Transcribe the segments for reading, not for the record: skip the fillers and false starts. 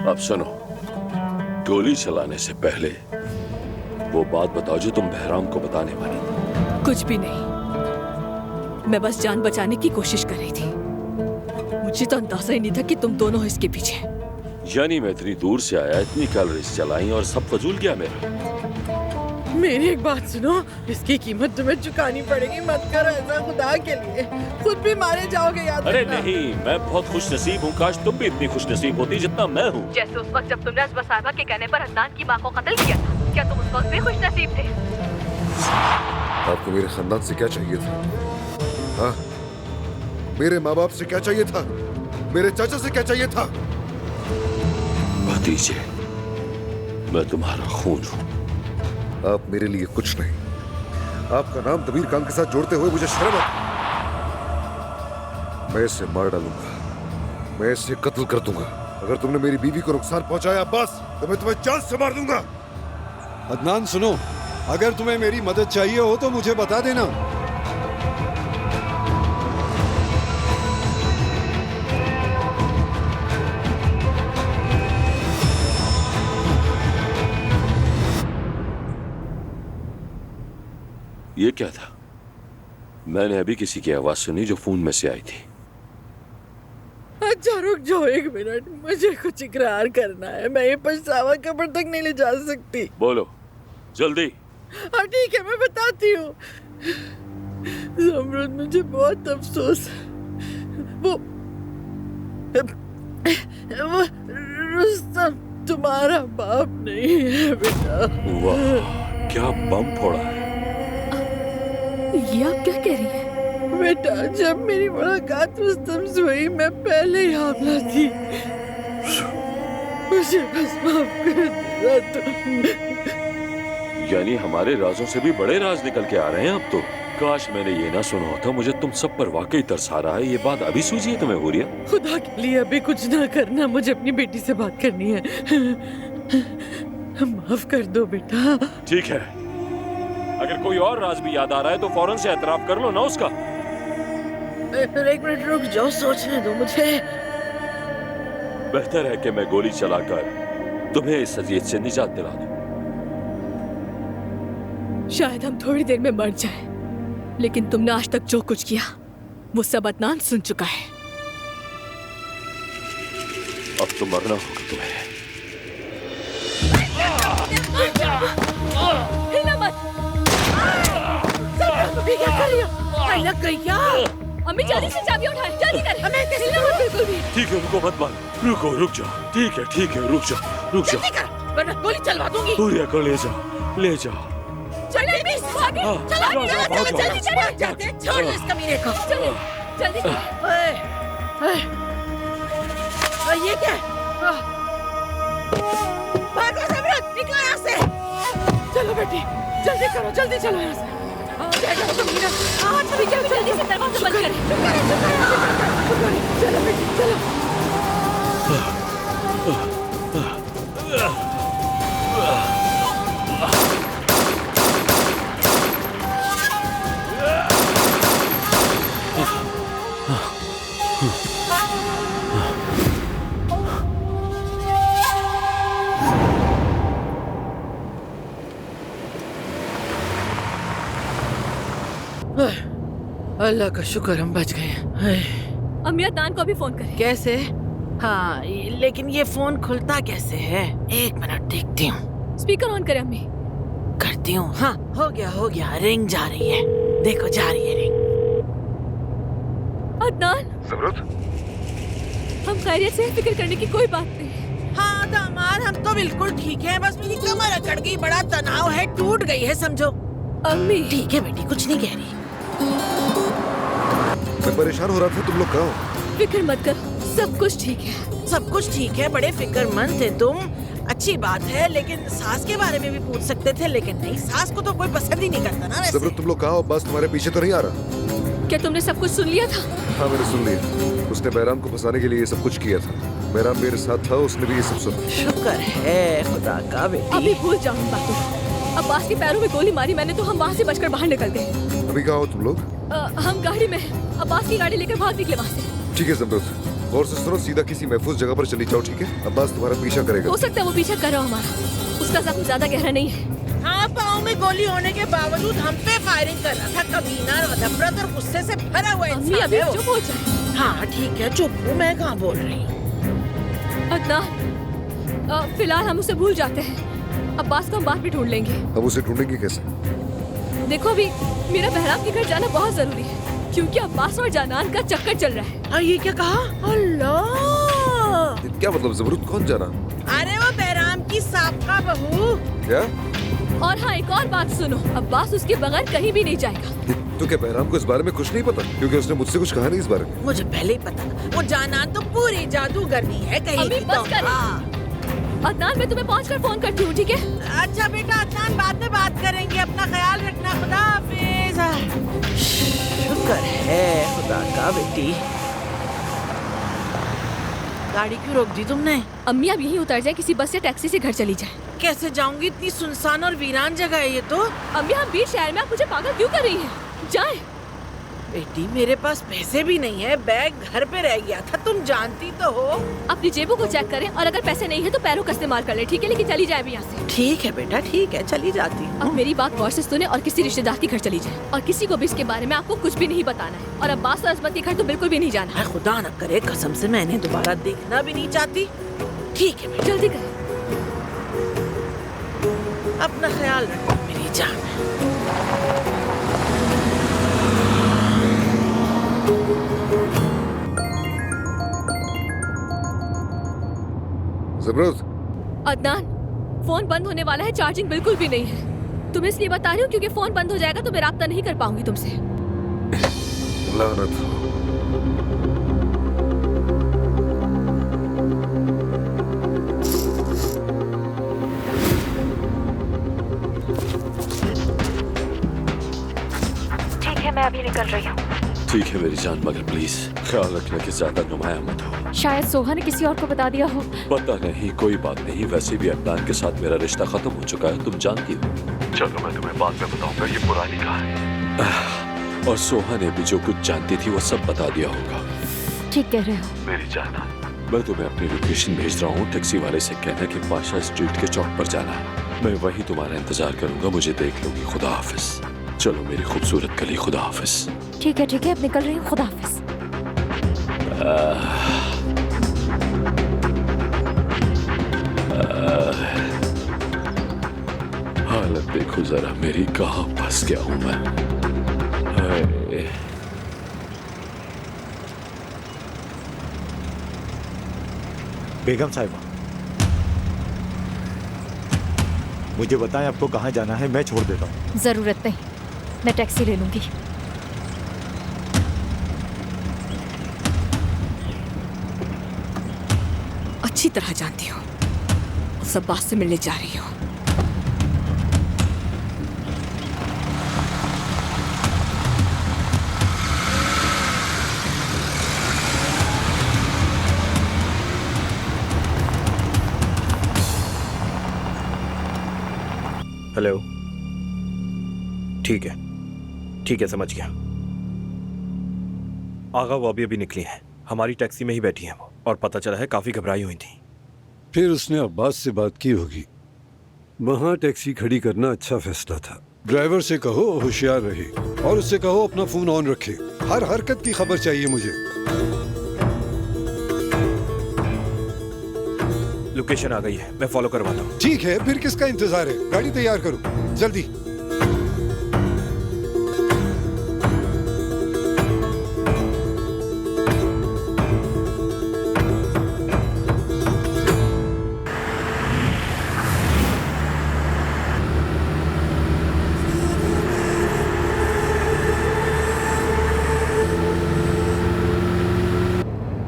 अब सुनो, गोली चलाने से पहले वो बात बताओ जो तुम बहराम को बताने वाली थी। कुछ भी नहीं, मैं बस जान बचाने की कोशिश कर रही थी। मुझे तो अंदाजा ही नहीं था कि तुम दोनों इसके पीछे। यानी मैं इतनी दूर से आया, इतनी कैलोरीज चलाई और सब फजूल गया मेरा। मेरी एक बात सुनो, इसकी कीमत तुम्हें चुकानी पड़ेगी। मत करो ऐसा खुदा के लिए, खुद भी मारे जाओगे याद अरे रखना। नहीं, मैं बहुत खुश नसीब हूँ। काश तुम भी इतनी खुश नसीब होती जितना मैं हूँ। जैसे उस वक्त जब तुमने अजमा साहिबा के कहने पर अदनान की माँ को कत्ल किया था, क्या तुम उस वक्त भी खुश नसीब थे? आपको मेरे खानदान से क्या चाहिए था? हाँ, मेरे माँ बाप से क्या चाहिए था? मेरे चाचा से क्या चाहिए था? भतीजे, मैं तुम्हारा खून हूँ। आप मेरे लिए कुछ नहीं। आपका नाम दबीर खान के साथ जोड़ते हुए मुझे शर्म आती। मैं इसे मार डालूंगा, मैं इसे कत्ल कर दूंगा। अगर तुमने मेरी बीवी को नुकसान पहुंचाया बस, तो मैं तुम्हें जान से मार दूंगा। अदनान सुनो, अगर तुम्हें मेरी मदद चाहिए हो तो मुझे बता देना। ये क्या था? मैंने अभी किसी की आवाज सुनी जो फोन में से आई थी। अच्छा रुक जाओ एक मिनट, मुझे कुछ इकरार करना है। मैं ये पछतावा कब्र तक नहीं ले जा सकती। बोलो जल्दी। हाँ ठीक है, मैं बताती हूँ। ज़मरुद, मुझे बहुत अफसोस। वो रुस्तम तुम्हारा बाप नहीं है बेटा। वाह, क्या बम फोड़ा है। ये आप क्या कह रही हैं? बेटा, जब मेरी मुलाकात रुस्तम से हुई, मैं पहले ही हामला थी। मुझे बस माफ कर देना तुम। यानी हमारे राजों से भी बड़े राज निकल के आ रहे हैं अब तो। काश मैंने ये ना सुना होता। मुझे तुम सब पर वाकई तरस आ रहा है। ये बात अभी सूझी है तुम्हें, हुरिया? खुदा के लिए अभी कुछ ना करना, मुझे अपनी बेटी से बात करनी है। माफ कर दो बेटा। ठीक है, अगर कोई और राज भी याद आ रहा है तो फौरन से एतराफ कर लो ना उसका। एक मिनट रुक जाओ, सोचने दो मुझे। बेहतर है कि मैं गोली चलाकर तुम्हें इस अजियत से निजात दिला दूं। शायद हम थोड़ी देर में मर जाएं, लेकिन तुमने आज तक जो कुछ किया वो सब अदनान सुन चुका है। अब तो मरना होगा तुम्हें। हिला मत। अभी क्या कर रही हो? लग गई क्या? अम्मी जल्दी से चाबी उठाएं, जल्दी करें। मैं कैसे हिलना मत बिल्कुल भी। ठीक है, रुको मत मारो। रुको, रुक जाओ। ठीक है, रुक जाओ। जल्दी कर, वरना गोली चलवा दूंगी। हुरिया को ले जाओ, ले जाओ। चलो प्लीज भागे। हाँ, चलो जाओ, जाओ, चलो भागो। जल्दी चलो। भाग जाते हैं, छोड़ इस कमीने को। चलो जल्दी करो। ये क्या? भागो ज़मरुद, निकलो यहाँ से। चलो बेटी, जल्दी करो, जल्दी चलो यहाँ से। जाओ कमीना। अभी क्या, जल्दी से दरवाजा बंद करें। चलो बेटी, चलो। अल्लाह का शुक्र हम बच गए। अम्मी अदनान को भी फोन करें। कैसे? हाँ, लेकिन ये फोन खुलता कैसे है? एक मिनट देखती हूँ। स्पीकर ऑन करें अम्मी। करती हूँ। हाँ, हो गया। रिंग जा रही है, देखो जा रही है रिंग। अदनान, ज़मरुद, हम खैरियत से फिक्र करने की कोई बात नहीं। हाँ दामाद, हम तो बिल्कुल ठीक हैं। बस मेरी कमर अकड़ गई, बड़ा तनाव है, टूट गई है समझो। अम्मी ठीक है बेटी, कुछ नहीं कह रही। मैं परेशान हो रहा था। तुम लोग कहाँ हो? फिक्र मत कर, सब कुछ ठीक है। सब कुछ ठीक है, बड़े फिक्रमंद थे तुम। अच्छी बात है, लेकिन सास के बारे में भी पूछ सकते थे, लेकिन नहीं, सास को तो कोई पसंद ही नहीं करता ना वैसे। ज़मरुद, तुम लोग कहाँ हो? बस तुम्हारे पीछे तो नहीं आ रहा? क्या तुमने सब कुछ सुन लिया था? हाँ, मैंने सुन लिया। उसने बहराम को फंसाने के लिए ये सब कुछ किया था। बहराम मेरे साथ था, उसने भी ये सब सुना। शुक्र है खुदा का बेटी। अभी भूल जाओ इन बातों को। अब्बास के पैरों में गोली मारी मैंने तो हम वहाँ से बचकर बाहर निकल गए। अभी कहाँ हो तुम लोग? हम गाड़ी में हैं। अब्बास की गाड़ी लेकर भाग निकले वहाँ से। ठीक है ज़मरुद, और से सुनो, सीधा किसी महफूज जगह पर चली जाओ, ठीक है? अब्बास तुम्हारा पीछा करेगा। हो सकता है वो पीछा कर रहा हो हमारा, उसका जख्म ज्यादा गहरा नहीं है। हाँ, पाँव में गोली होने के बावजूद हम पे फायरिंग कर रहा था। कमीना, नफरत और गुस्से से भरा हुआ अम्मी इंसान अभी है वो। चुप हो जाए। हाँ ठीक है, चुप हूँ, मैं कहाँ बोल रही हूँ। अदनान, फिलहाल हम उसे भूल जाते हैं। अब्बास को हम बाद में ढूंढ लेंगे। हम उसे ढूंढेंगे कैसे? देखो अभी मेरा बहराम के घर जाना बहुत जरूरी है, क्योंकि अब्बास और जानान का चक्कर चल रहा है। हाँ, ये क्या कहा? अल्लाह! क्या मतलब? ज़बरूत कौन जाना? अरे वो बहराम की साबका बहू। क्या? और हाँ, एक और बात सुनो, अब्बास उसके बगैर कहीं भी नहीं जाएगा। तो क्या बहराम को इस बारे में कुछ नहीं पता? क्योंकि उसने मुझसे कुछ कहा नहीं इस बारे में। मुझे पहले ही पता था, वो जानान तो पूरी जादूगरनी है कहीं अभी की। बस तो करें। हाँ। अदनान, मैं तुम्हें पहुंचकर फोन करती हूँ, ठीक है? अच्छा बेटा, अदनान बाद में बात करेंगे। अपना ख्याल रखना। खुदा हाफिज। शुक्र है खुदा का बेटी। गाड़ी क्यों रोक दी तुमने? अम्मी अब यहीं उतर जाए, किसी बस या टैक्सी से घर चली जाए। कैसे जाऊंगी? इतनी सुनसान और वीरान जगह है ये तो। अम्मी, हम बीच शहर में, आप मुझे पागल क्यों कर रही हैं? जाए। बेटी, मेरे पास पैसे भी नहीं है, बैग घर पे रह गया था, तुम जानती तो हो। अपनी जेबों को चेक करें, और अगर पैसे नहीं है तो पैरों का इस्तेमाल कर ले, ठीक है? लेकिन चली जाए अभी यहाँ से। ठीक है बेटा, ठीक है, चली जाती हूँ। अब मेरी बात गौर से सुने और किसी रिश्तेदार के घर चली जाए, और किसी को भी इसके बारे में आपको कुछ भी नहीं बताना है। और अब्बास और अजमत के घर तो बिल्कुल भी नहीं जाना। हाय खुदा न करे, कसम से मैं इन्हें दोबारा देखना भी नहीं चाहती। ठीक है बेटा, जल्दी करें। अपना ख्याल रखना मेरी जान। ज़बरूत, अदनान, फोन बंद होने वाला है, चार्जिंग बिल्कुल भी नहीं है। तुम्हें इसलिए बता रही हूँ क्योंकि फोन बंद हो जाएगा तो मैं राब्ता नहीं कर पाऊंगी तुमसे। लानत हो। ठीक है, मैं अभी निकल रही हूँ। ठीक है मेरी जान, मगर प्लीज ख्याल रखना कि ज्यादा नुमाया मत हो। शायद सोहा ने किसी और को बता दिया हो। पता नहीं, कोई बात नहीं। वैसे भी अदनान के साथ मेरा रिश्ता खत्म हो चुका है, तुम जानती हो। चलो मैं तुम्हें बाद में बताऊंगा, ये पुरानी कहानी है। और सोहा ने भी जो कुछ जानती थी वो सब बता दिया होगा। ठीक कह रहे हो। मेरी जान, मैं तुम्हें अपनी लोकेशन भेज रहा हूँ। टैक्सी वाले से कहना कि पाशा स्ट्रीट के चौक पर जाना है। मैं वही तुम्हारा इंतजार करूंगा, मुझे देख लूंगी। खुदा हाफिज। चलो मेरी खूबसूरत कली, खुदा हाफिज। ठीक है, अब निकल रही हूँ। खुदा हाफिज। हालत देखो जरा मेरी, कहाँ फंस गया हूँ मैं। हाय। बेगम साहिबा, मुझे बताएं आपको कहाँ जाना है, मैं छोड़ देता हूँ। जरूरत नहीं, मैं टैक्सी ले लूंगी। अच्छी तरह जानती हो, उस अब्बास से मिलने जा रही हो। हेलो। ठीक है, समझ गया। आगा वो अभी निकली हैं, हमारी टैक्सी में ही बैठी हैं वो, और पता चला है काफी घबराई हुई थी। फिर उसने अब्बास से बात की होगी। वहाँ टैक्सी खड़ी करना अच्छा फैसला था। ड्राइवर से कहो होशियार रहे, और उससे कहो अपना फोन ऑन रखे। हर हरकत की खबर चाहिए मुझे। लोकेशन आ गई है, मैं फॉलो करवाता हूँ। ठीक है, फिर किसका इंतजार है? गाड़ी तैयार करो जल्दी।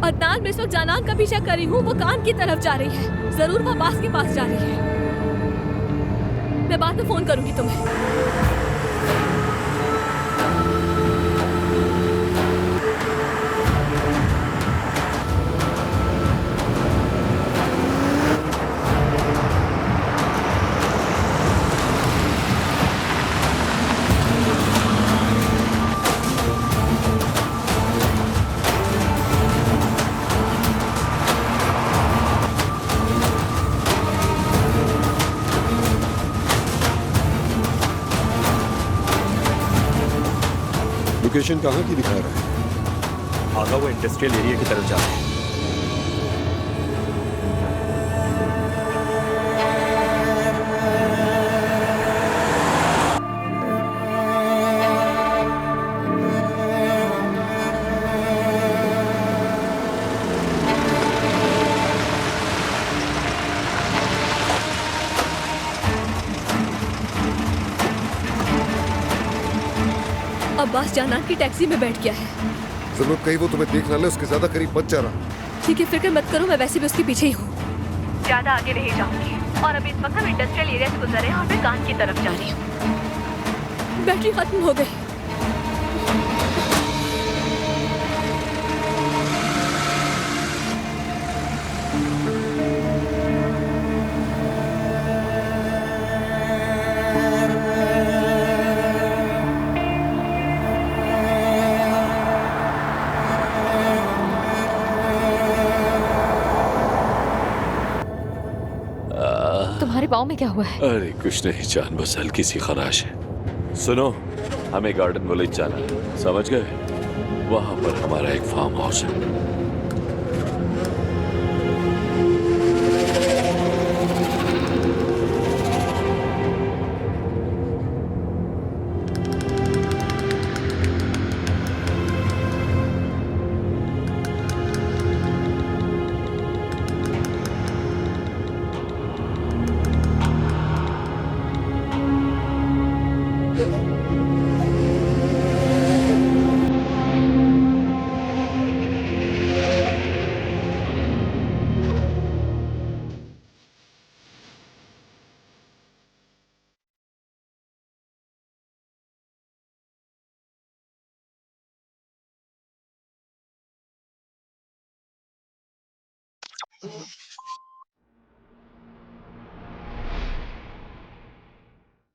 अदनान, मैं इस वक्त जानान का पीछा कर रही हूँ। वो कान की तरफ जा रही है, जरूर वो अब्बास के पास जा रही है। मैं बाद में फोन करूंगी तुम्हें। लोकेशन कहाँ की दिखा रहा है? आगा वो इंडस्ट्रियल एरिया की तरफ जा रहे हैं। अब्बास जानान की टैक्सी में बैठ गया है। जरूरत कहीं वो तुम्हें देख ना ले, उसके ज्यादा करीब मत जा रहा। ठीक है, फिक्र मत करो, मैं वैसे भी उसके पीछे ही हूँ। ज्यादा आगे नहीं जाऊंगी और अभी इस वक्त हम इंडस्ट्रियल एरिया से गुजर रहे हैं और मैं कान की तरफ जा रही हूँ। बैटरी खत्म हो गई। तुम्हारे पाँव में क्या हुआ है? अरे कुछ नहीं जान, बस हल्की सी खराश है। सुनो, हमें गार्डन विलेज जाना है, समझ गए? वहां पर हमारा एक फार्म हाउस है।